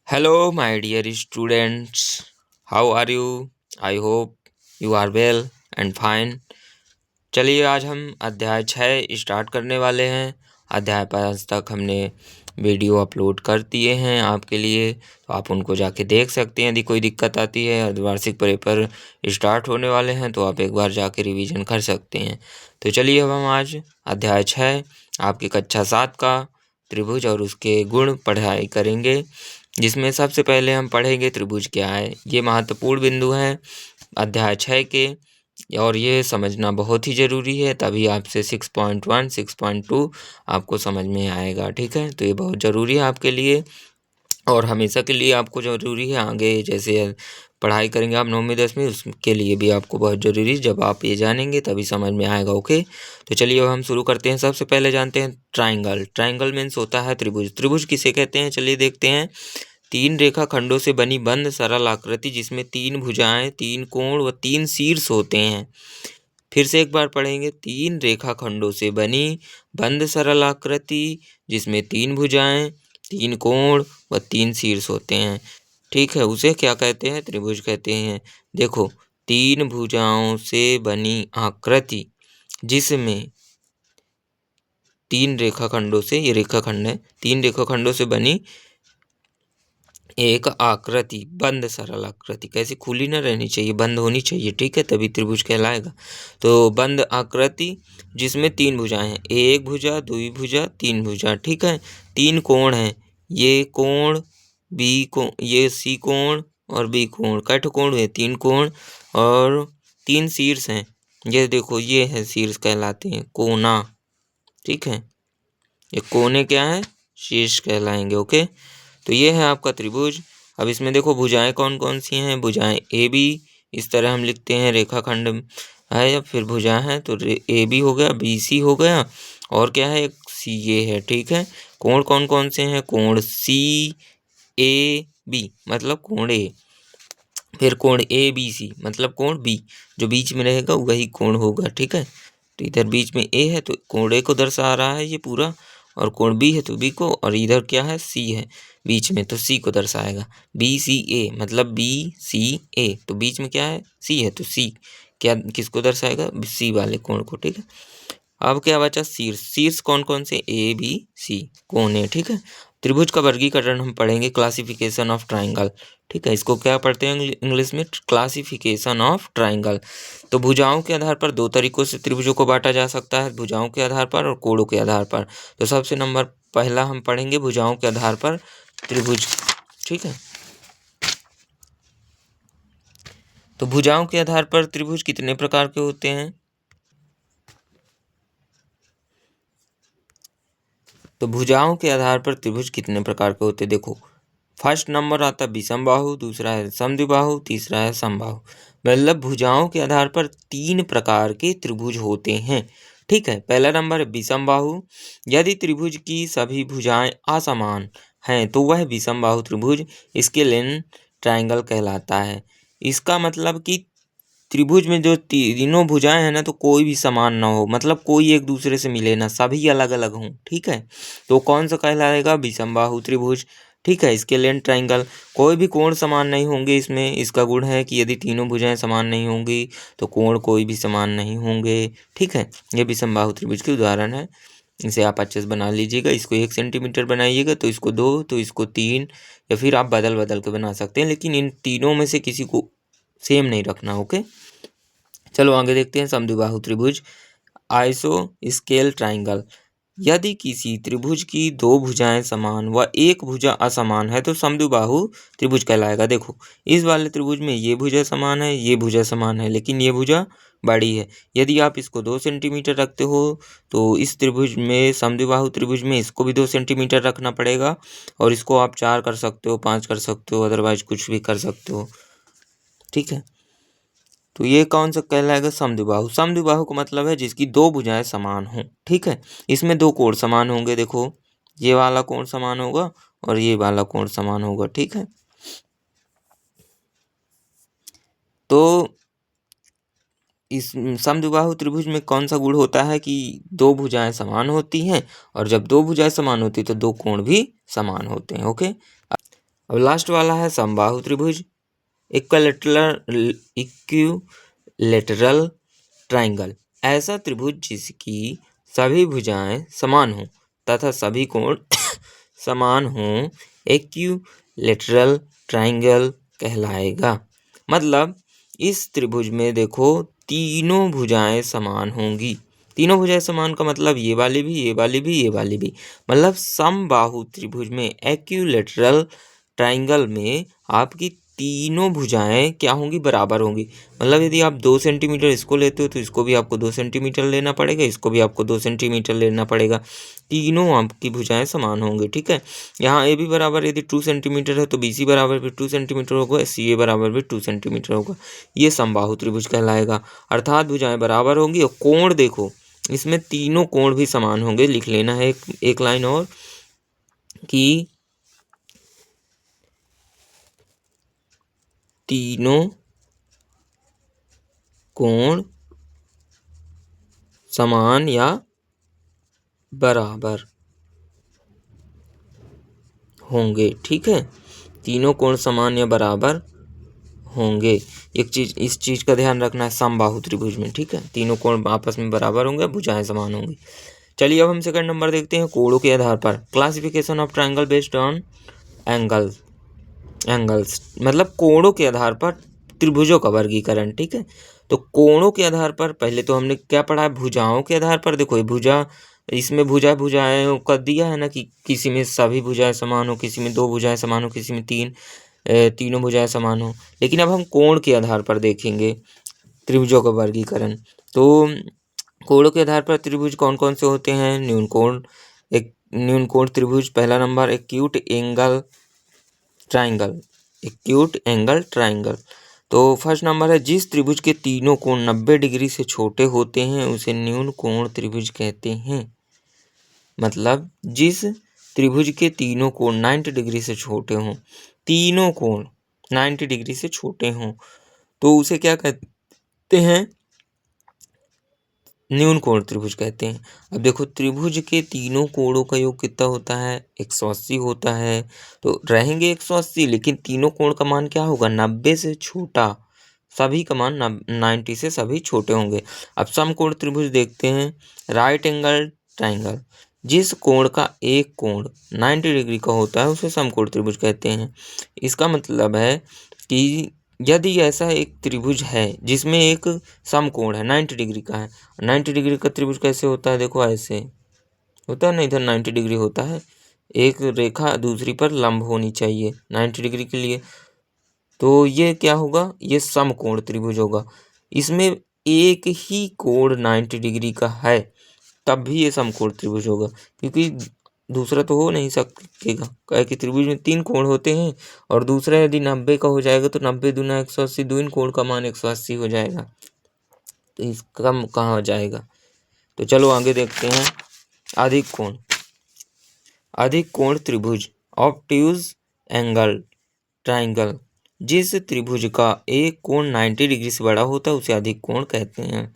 Hello, my dear students. How are you? I hope you are well and fine. चलिए आज हम अध्याय 6 start करने वाले हैं। अध्याय 5 तक हमने वीडियो अपलोड कर दिए हैं आपके लिए, तो आप उनको जाके देख सकते हैं। यदि कोई दिक्कत आती है, अर्धवार्षिक पेपर स्टार्ट होने वाले हैं तो आप एक बार जाके रिवीजन कर सकते हैं। तो चलिए अब हम आज अध्याय 6 आपकी कक्षा 7 का त्रिभुज और उसके गुण पढ़ाई करेंगे, जिसमें सबसे पहले हम पढ़ेंगे त्रिभुज क्या है। ये महत्वपूर्ण बिंदु हैं अध्याय 6 के और ये समझना बहुत ही ज़रूरी है, तभी आपसे 6.1 6.2 आपको समझ में आएगा। ठीक है, तो ये बहुत ज़रूरी है आपके लिए और हमेशा के लिए आपको ज़रूरी है। आगे जैसे पढ़ाई करेंगे आप 9वीं 10वीं, उसके लिए भी आपको बहुत ज़रूरी है। जब आप ये जानेंगे तभी समझ में आएगा। ओके, तो चलिए अब हम शुरू करते हैं। सबसे पहले जानते हैं ट्राइंगल। ट्राइंगल मीन्स होता है त्रिभुज। त्रिभुज किसे कहते हैं, चलिए देखते हैं। 3 रेखा खंडों से बनी बंद सरल आकृति जिसमें 3 भुजाएं, 3 कोण व 3 शीर्ष होते हैं। फिर से एक बार पढ़ेंगे। 3 रेखा खंडों से बनी बंद सरल आकृति जिसमें 3 भुजाएं, 3 कोण व 3 शीर्ष होते हैं। ठीक है, उसे क्या कहते हैं, त्रिभुज कहते हैं। देखो, 3 भुजाओं से बनी आकृति जिसमें 3 रेखाखंडों से, ये रेखाखंड है, 3 रेखाखंडों से बनी एक आकृति, बंद सरल आकृति। कैसी, खुली ना रहनी चाहिए, बंद होनी चाहिए। ठीक है, तभी त्रिभुज कहलाएगा। तो बंद आकृति जिसमें 3 भुजाएं हैं, एक भुजा, दुई भुजा, 3 भुजा। ठीक है, 3 कोण हैं, ये कोण, बी कोण, ये सी कोण और बी कोण। कैठ कोण हुए, 3 कोण और 3 शीर्ष हैं। ये देखो, ये है शीर्ष कहलाते हैं, कोना। ठीक है, ये कोने क्या है, शीर्ष कहलाएंगे। ओके, तो ये है आपका त्रिभुज। अब इसमें देखो भुजाएं कौन कौन सी हैं। भुजाएं ए बी, इस तरह हम लिखते हैं, रेखाखंड है या फिर भुजा है तो ए बी हो गया, बी सी हो गया, और क्या है, एक सी ए है। ठीक है, कोण कौन कौन से हैं, कोण सी ए बी मतलब कोण ए, फिर कोण ए बी सी मतलब कोण बी, जो बीच में रहेगा वही कोण होगा। ठीक है, तो इधर बीच में ए है तो कोण ए को दर्शा रहा है ये पूरा, और कोण बी है तो बी को, और इधर क्या है, सी है बीच में तो सी को दर्शाएगा। बी सी ए मतलब बी सी ए, तो बीच में क्या है, सी है तो सी क्या किसको दर्शाएगा, सी वाले कोण को। ठीक है, अब क्या बचा, शीर्ष। शीर्ष कौन कौन से, ए बी सी कोने। ठीक है, त्रिभुज का वर्गीकरण हम पढ़ेंगे, क्लासिफिकेशन ऑफ ट्राइंगल। ठीक है, इसको क्या पढ़ते हैं इंग्लिश में, क्लासिफिकेशन ऑफ ट्राइंगल। तो भुजाओं के आधार पर 2 तरीकों से त्रिभुजों को बांटा जा सकता है, भुजाओं के आधार पर और कोणों के आधार पर। तो सबसे नंबर पहला हम पढ़ेंगे भुजाओं के आधार पर त्रिभुज। ठीक है, तो भुजाओं के आधार पर त्रिभुज कितने प्रकार के होते हैं, तो भुजाओं के आधार पर त्रिभुज कितने प्रकार के होते हैं। देखो, फर्स्ट नंबर आता है विषमबाहु, दूसरा है समद्विबाहु, तीसरा है समबाहु। मतलब भुजाओं के आधार पर 3 प्रकार के त्रिभुज होते हैं। ठीक है, पहला नंबर है विषमबाहु। यदि त्रिभुज की सभी भुजाएं असमान हैं तो वह विषमबाहु त्रिभुज स्केलेन ट्रायंगल कहलाता है। इसका मतलब कि त्रिभुज में जो तीनों भुजाएं हैं ना, तो कोई भी समान ना हो, मतलब कोई एक दूसरे से मिले ना, सभी अलग अलग हों। ठीक है, तो कौन सा कहलाएगा, विषमबाहु त्रिभुज। ठीक है, स्केलेन ट्रायंगल, कोई भी कोण समान नहीं होंगे इसमें। इसका गुण है कि यदि तीनों भुजाएं समान नहीं होंगी तो कोण कोई भी समान नहीं होंगे। ठीक है, ये विषमबाहु त्रिभुज के उदाहरण है। इसे आप अच्छे से बना लीजिएगा। इसको 1 सेंटीमीटर बनाइएगा तो इसको 2, तो इसको 3, या फिर आप बदल बदल के बना सकते हैं, लेकिन इन तीनों में से किसी को सेम नहीं रखना। ओके, चलो आगे देखते हैं समद्विबाहु त्रिभुज, आइसो स्केल ट्राइंगल। यदि किसी त्रिभुज की 2 भुजाएं समान व एक भुजा असमान है तो समद्विबाहु त्रिभुज कहलाएगा। देखो, इस वाले त्रिभुज में ये भुजा समान है, ये भुजा समान है, लेकिन ये भुजा बड़ी है। यदि आप इसको 2 सेंटीमीटर रखते हो तो इस त्रिभुज में, समद्विबाहु त्रिभुज में, इसको भी 2 सेंटीमीटर रखना पड़ेगा, और इसको आप 4 कर सकते हो, 5 कर सकते हो, अदरवाइज कुछ भी कर सकते हो। ठीक है, तो ये कौन सा कहलाएगा, समद्विबाहु। समद्विबाहु का मतलब है जिसकी 2 भुजाएं समान हों। ठीक है, इसमें 2 कोण समान होंगे। देखो, ये वाला कोण समान होगा और ये वाला कोण समान होगा। ठीक है, तो इस समद्विबाहु त्रिभुज में कौन सा गुण होता है कि 2 भुजाएं समान होती हैं, और जब 2 भुजाएं समान होती है तो 2 कोण भी समान होते हैं। ओके, अब लास्ट वाला है समबाहु त्रिभुज, इक्विलेटरल ट्राइंगल। ऐसा त्रिभुज जिसकी सभी भुजाएं समान हों तथा सभी कोण समान हों इक्विलेटरल ट्राइंगल कहलाएगा। मतलब इस त्रिभुज में देखो तीनों भुजाएं समान होंगी। तीनों भुजाएं समान का मतलब ये वाली भी, ये वाली भी, ये वाली भी। मतलब समबाहु त्रिभुज में इक्विलेटरल ट्राइंगल में आपकी तीनों भुजाएं क्या होंगी? बराबर होंगी। मतलब यदि आप 2 सेंटीमीटर इसको लेते हो तो इसको भी आपको 2 सेंटीमीटर लेना पड़ेगा, इसको भी आपको 2 सेंटीमीटर लेना पड़ेगा। तीनों आपकी भुजाएं समान होंगी, ठीक है। यहाँ ए भी बराबर यदि 2 सेंटीमीटर है तो बी सी बराबर भी 2 सेंटीमीटर होगा, सी ए बराबर भी 2 सेंटीमीटर होगा। ये समबाहु त्रिभुज कहलाएगा। अर्थात भुजाएं बराबर होंगी और कोण देखो इसमें तीनों कोण भी समान होंगे। लिख लेना है एक लाइन और कि तीनों कोण समान या बराबर होंगे, ठीक है। तीनों कोण समान या बराबर होंगे। एक चीज, इस चीज का ध्यान रखना है समबाहु त्रिभुज में, ठीक है। तीनों कोण आपस में बराबर होंगे, भुजाएं समान होंगी। चलिए अब हम सेकंड नंबर देखते हैं कोणों के आधार पर। Classification of triangle based on angles. मतलब कोणों के आधार पर त्रिभुजों का वर्गीकरण, ठीक है। तो कोणों के आधार पर पहले तो हमने क्या पढ़ा है? भुजाओं के आधार पर। देखो ये भुजा, इसमें भुजाएं का दिया है ना कि किसी में सभी भुजाएं समान हो, किसी में 2 भुजाएं समान हो, किसी में तीनों भुजाएं समान हो। लेकिन अब हम कोण के आधार पर देखेंगे त्रिभुजों का वर्गीकरण। तो कोणों के आधार पर त्रिभुज कौन कौन से होते हैं? न्यून कोण, एक न्यून कोण त्रिभुज पहला नंबर। Acute angle triangle. तो फर्स्ट नंबर है जिस त्रिभुज के तीनों कोण 90 डिग्री से छोटे होते हैं उसे न्यून कोण त्रिभुज कहते हैं। मतलब जिस त्रिभुज के तीनों कोण 90 डिग्री से छोटे हों, तीनों कोण 90 डिग्री से छोटे हों तो उसे क्या कहते हैं? न्यून कोण त्रिभुज कहते हैं। अब देखो त्रिभुज के तीनों कोणों का योग कितना होता है? 180 होता है। तो रहेंगे 180, लेकिन तीनों कोण का मान क्या होगा? 90 से छोटा। सभी का मान 90 से सभी छोटे होंगे। अब समकोण त्रिभुज देखते हैं। राइट एंगल ट्राइंगल, जिस कोण का एक कोण 90 डिग्री का होता है उसे समकोण त्रिभुज कहते हैं। इसका मतलब है कि यदि ऐसा एक त्रिभुज है जिसमें एक समकोण है 90 डिग्री का है। 90 डिग्री का त्रिभुज कैसे होता है? देखो ऐसे होता है ना, इधर 90 डिग्री होता है, एक रेखा दूसरी पर लंब होनी चाहिए 90 डिग्री के लिए। तो ये क्या होगा? ये समकोण त्रिभुज होगा। इसमें एक ही कोण 90 डिग्री का है तब भी ये समकोण त्रिभुज होगा, क्योंकि दूसरा तो हो नहीं सकेगा। क्या कि त्रिभुज में 3 कोण होते हैं और दूसरा यदि 90 का हो जाएगा तो 90 दूना 180, दून कोण का मान 180 हो जाएगा। तो इसका कहाँ हो जाएगा? तो चलो आगे देखते हैं। अधिक कोण त्रिभुज, ऑब्ट्यूज एंगल ट्राइंगल। जिस त्रिभुज का एक कोण 90 डिग्री से बड़ा होता है उसे अधिक कोण कहते हैं।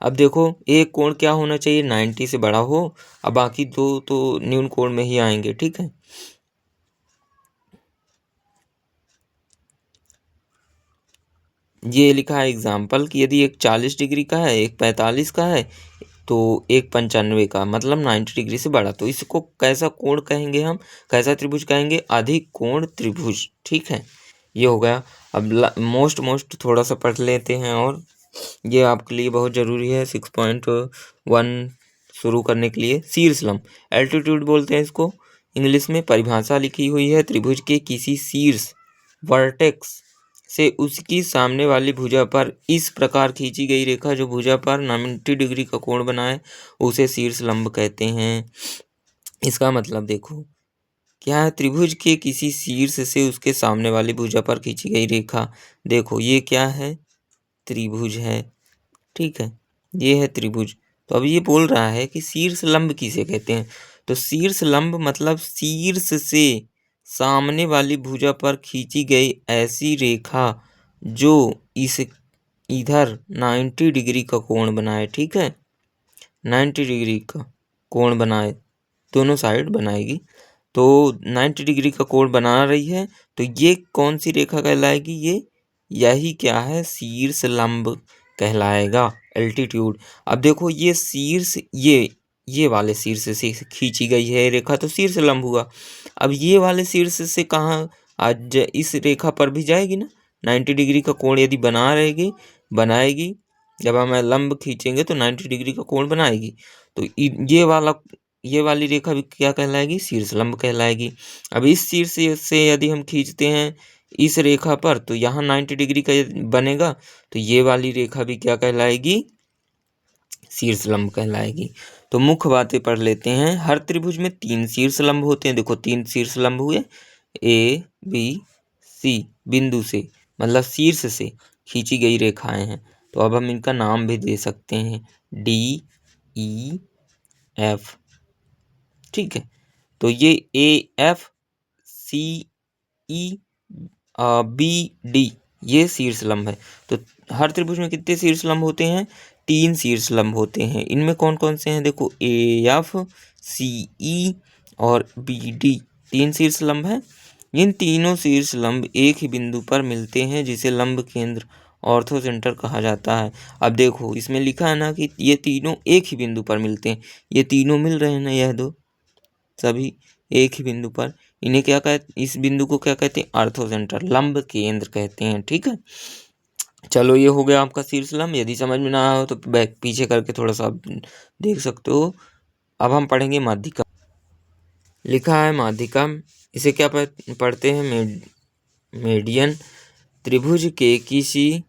अब देखो एक कोण क्या होना चाहिए? 90 से बड़ा हो, अब बाकी दो तो न्यून कोण में ही आएंगे, ठीक है। ये लिखा है एग्जाम्पल कि यदि एक 40 डिग्री का है, एक 45 का है, तो एक 95 का, मतलब 90 डिग्री से बड़ा। तो इसको कैसा कोण कहेंगे हम? कैसा त्रिभुज कहेंगे? अधिक कोण त्रिभुज, ठीक है। ये हो गया। अब मोस्ट थोड़ा सा पढ़ लेते हैं और ये आपके लिए बहुत ज़रूरी है 6.1 शुरू करने के लिए। शीर्ष लंब, एल्टीट्यूड बोलते हैं इसको इंग्लिश में। परिभाषा लिखी हुई है, त्रिभुज के किसी शीर्ष वर्टेक्स से उसकी सामने वाली भुजा पर इस प्रकार खींची गई रेखा जो भुजा पर 90 डिग्री का कोण बनाए उसे शीर्ष लंब कहते हैं। इसका मतलब देखो क्या है? त्रिभुज के किसी शीर्ष से उसके सामने वाली भुजा पर खींची गई रेखा। देखो ये क्या है? त्रिभुज है, ठीक है। ये है त्रिभुज। तो अब ये बोल रहा है कि शीर्ष लंब किसे कहते हैं? तो शीर्ष लंब मतलब शीर्ष से सामने वाली भुजा पर खींची गई ऐसी रेखा जो इस इधर 90 डिग्री का कोण बनाए, ठीक है। 90 डिग्री का कोण बनाए, दोनों साइड बनाएगी। तो 90 डिग्री का कोण बना रही है, तो ये कौन सी रेखा कहलाएगी? यही क्या है? शीर्ष लंब कहलाएगा, एल्टीट्यूड। अब देखो ये शीर्ष, ये वाले शीर्ष से खींची गई है रेखा, तो शीर्ष लंब हुआ। अब ये वाले शीर्ष से कहाँ, आज इस रेखा पर भी जाएगी ना। 90 डिग्री का कोण यदि बनाएगी, जब हम लंब खींचेंगे तो 90 डिग्री का कोण बनाएगी। तो ये वाली रेखा भी क्या कहलाएगी? शीर्ष लंब कहलाएगी। अब इस शीर्ष से यदि हम खींचते हैं इस रेखा पर, तो यहाँ 90 डिग्री का बनेगा, तो ये वाली रेखा भी क्या कहलाएगी? शीर्ष लंब कहलाएगी। तो मुख्य बातें पढ़ लेते हैं। हर त्रिभुज में 3 शीर्ष लंब होते हैं। देखो 3 शीर्ष लंब हुए, ए बी सी बिंदु से, मतलब शीर्ष से खींची गई रेखाएं हैं। तो अब हम इनका नाम भी दे सकते हैं, डी ई एफ। ठीक है, तो ये A F C E B D ये शीर्ष लंब है। तो हर त्रिभुज में कितने शीर्ष लंब होते हैं? 3 शीर्ष लंब होते हैं। इनमें कौन कौन से हैं? देखो ए एफ सी ई और बी डी 3 शीर्ष लंब हैं। इन तीनों शीर्ष लंब एक ही बिंदु पर मिलते हैं, जिसे लंब केंद्र ऑर्थो सेंटर कहा जाता है। अब देखो इसमें लिखा है ना कि ये तीनों एक ही बिंदु पर मिलते हैं। ये तीनों मिल रहे हैं ना, यह दो सभी एक ही बिंदु पर। इन्हें क्या कहते, इस बिंदु को क्या कहते हैं? ऑर्थो सेंटर, लंब केंद्र कहते हैं। ठीक है, चलो ये हो गया आपका शीर्ष लंब। यदि समझ में ना आया हो तो बैक पीछे करके थोड़ा सा आप देख सकते हो। अब हम पढ़ेंगे माध्यिका। लिखा है माध्यिका, इसे क्या पढ़ते हैं? मीडियन। त्रिभुज के किसी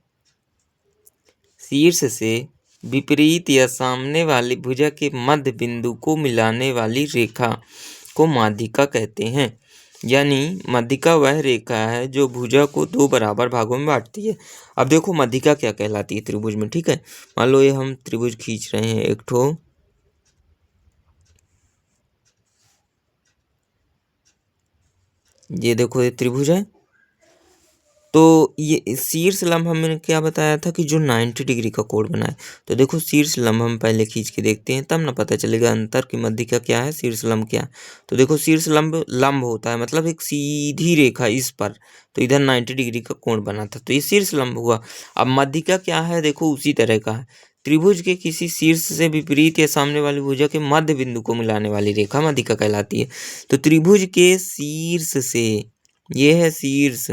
शीर्ष से विपरीत या सामने वाली भुजा के मध्य बिंदु को मिलाने वाली रेखा को माध्यिका कहते हैं। यानी माध्यिका वह रेखा है जो भुजा को 2 बराबर भागों में बांटती है। अब देखो माध्यिका क्या कहलाती है त्रिभुज में। ठीक है, मान लो ये हम त्रिभुज खींच रहे हैं एक ठो, ये देखो ये त्रिभुज है। तो ये शीर्ष लंब हमने क्या बताया था कि जो 90 डिग्री का कोण बनाए। तो देखो शीर्ष लंब हम पहले खींच के देखते हैं, तब ना पता चलेगा अंतर की माध्यिका क्या है, शीर्ष लंब क्या है। तो देखो शीर्ष लंब होता है, मतलब एक सीधी रेखा इस पर, तो इधर 90 डिग्री का कोण बना था, तो ये शीर्ष लंब हुआ। अब माध्यिका क्या है? देखो उसी तरह का है, त्रिभुज के किसी शीर्ष से विपरीत या सामने वाली भुजा के मध्य बिंदु को मिलाने वाली रेखा माध्यिका कहलाती है। तो त्रिभुज के शीर्ष से, ये है शीर्ष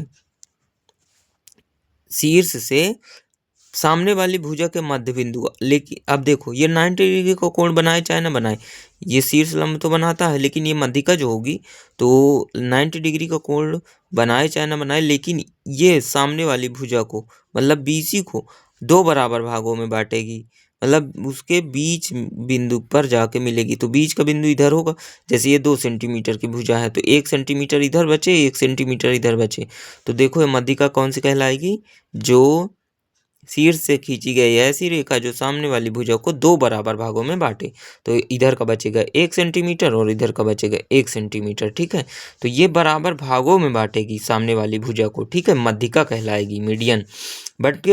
से सामने वाली भुजा के मध्य बिंदु। लेकिन अब देखो ये 90 डिग्री का कोण बनाए चाहे ना बनाए, ये शीर्ष लंब तो बनाता है, लेकिन ये माध्यिका जो होगी तो 90 डिग्री का कोण बनाए चाहे ना बनाए, लेकिन ये सामने वाली भुजा को, मतलब BC को 2 बराबर भागों में बांटेगी। मतलब उसके बीच बिंदु पर जाके मिलेगी। तो बीच का बिंदु इधर होगा, जैसे ये 2 सेंटीमीटर की भुजा है, तो 1 सेंटीमीटर इधर बचे, 1 सेंटीमीटर इधर बचे। तो देखो ये माध्यिका कौन सी कहलाएगी? जो शीर्ष से खींची गई ऐसी रेखा जो सामने वाली भुजा को 2 बराबर भागों में बांटे। तो इधर का बचेगा 1 सेंटीमीटर और इधर का बचेगा 1 सेंटीमीटर। ठीक है, तो ये बराबर भागों में बांटेगी सामने वाली भुजा को। ठीक है, माध्यिका कहलाएगी, मीडियन। बट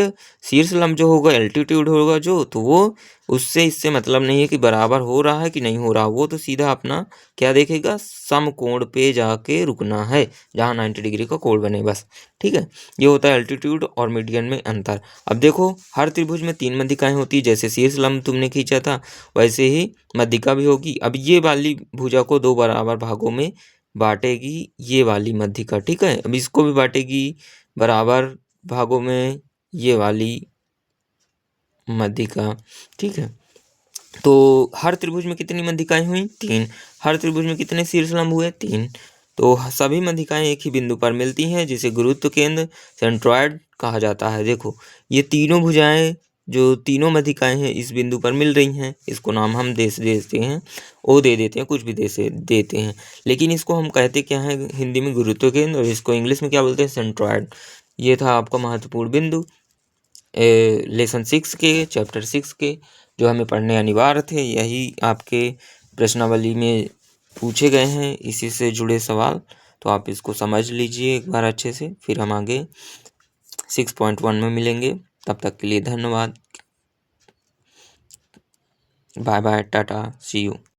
शीर्ष लंब जो होगा, एल्टीट्यूड होगा जो, तो वो उससे इससे मतलब नहीं है कि बराबर हो रहा है कि नहीं हो रहा। वो तो सीधा अपना क्या देखेगा? समकोण पे जाके रुकना है, जहाँ 90 डिग्री का कोण बने, बस। ठीक है, ये होता है एल्टीट्यूड और मीडियन में अंतर। अब देखो हर त्रिभुज में 3 माध्यिकाएं होती है। जैसे शीर्ष लंब तुमने खींचा था, वैसे ही माध्यिका भी होगी। अब ये वाली भुजा को 2 बराबर भागों में बांटेगी ये वाली माध्यिका। ठीक है, अब इसको भी बांटेगी बराबर भागों में ये वाली माध्यिका। ठीक है, तो हर त्रिभुज में कितनी माध्यिकाएं हुई? 3। हर त्रिभुज में कितने शीर्ष लंब हुए? 3। तो सभी माध्यिकाएं एक ही बिंदु पर मिलती हैं, जिसे गुरुत्व केंद्र, सेंट्रॉयड कहा जाता है। देखो ये तीनों भुजाएं, जो तीनों माध्यिकाएं हैं, इस बिंदु पर मिल रही हैं। इसको नाम हम देते हैं, ओ दे देते हैं, कुछ भी देते हैं, लेकिन इसको हम कहते क्या है हिंदी में? गुरुत्व केंद्र। और इसको इंग्लिश में क्या बोलते हैं? सेंट्रॉयड। ये था आपका महत्वपूर्ण बिंदु लेसन 6 के, चैप्टर 6 के, जो हमें पढ़ने अनिवार्य थे। यही आपके प्रश्नावली में पूछे गए हैं, इसी से जुड़े सवाल। तो आप इसको समझ लीजिए एक बार अच्छे से, फिर हम आगे 6.1 में मिलेंगे। तब तक के लिए धन्यवाद। बाय बाय, टाटा, सी यू।